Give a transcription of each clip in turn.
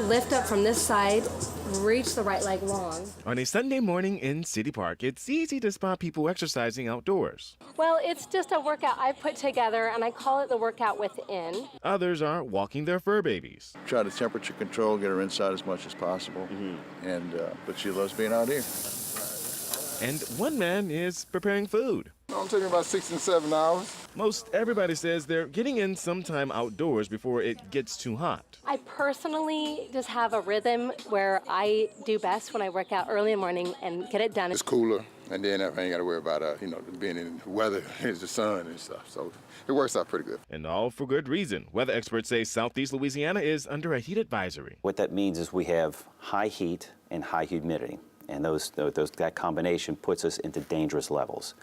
Lift up from this side, reach the right leg long. On a Sunday morning in City Park, it's easy to spot people exercising outdoors. Well, it's just a workout I put together, and I call it the workout within. Others are walking their fur babies. Try to temperature control, get her inside as much as possible, but she loves being out here. And one man is preparing food. I'm taking about 6 and 7 hours. Most everybody says they're getting in some time outdoors before it gets too hot. I personally just have a rhythm where I do best when I work out early in the morning and get it done. It's cooler, and then I ain't got to worry about being in the weather, it's the sun and stuff. So it works out pretty good. And all for good reason. Weather experts say Southeast Louisiana is under a heat advisory. What that means is we have high heat and high humidity, and that combination puts us into dangerous levels.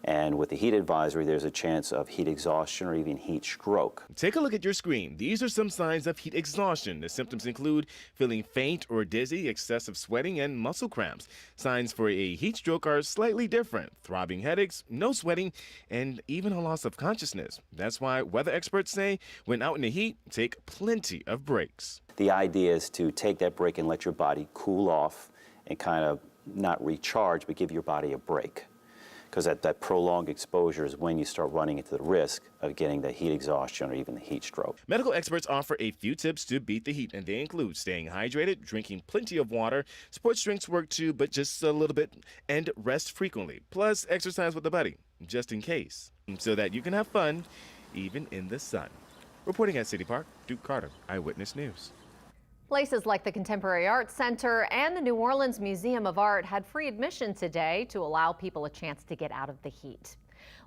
And with the heat advisory, there's a chance of heat exhaustion or even heat stroke. Take a look at your screen. These are some signs of heat exhaustion. The symptoms include feeling faint or dizzy, excessive sweating, and muscle cramps. Signs for a heat stroke are slightly different. Throbbing headaches, no sweating, and even a loss of consciousness. That's why weather experts say when out in the heat, take plenty of breaks. The idea is to take that break and let your body cool off and kind of not recharge, but give your body a break. Because that prolonged exposure is when you start running into the risk of getting the heat exhaustion or even the heat stroke. Medical experts offer a few tips to beat the heat, and they include staying hydrated, drinking plenty of water, sports drinks work too, but just a little bit, and rest frequently. Plus, exercise with a buddy, just in case, so that you can have fun even in the sun. Reporting at City Park, Duke Carter, Eyewitness News. Places like the Contemporary Arts Center and the New Orleans Museum of Art had free admission today to allow people a chance to get out of the heat.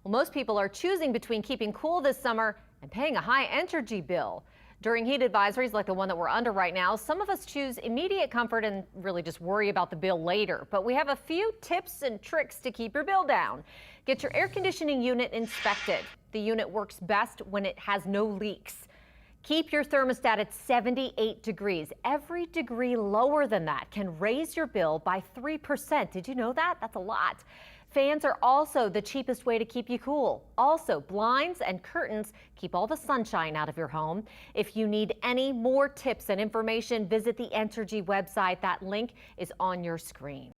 Well, most people are choosing between keeping cool this summer and paying a high energy bill. During heat advisories like the one that we're under right now, some of us choose immediate comfort and really just worry about the bill later. But we have a few tips and tricks to keep your bill down. Get your air conditioning unit inspected. The unit works best when it has no leaks. Keep your thermostat at 78 degrees. Every degree lower than that can raise your bill by 3%. Did you know that? That's a lot. Fans are also the cheapest way to keep you cool. Also, blinds and curtains keep all the sunshine out of your home. If you need any more tips and information, visit the Entergy website. That link is on your screen.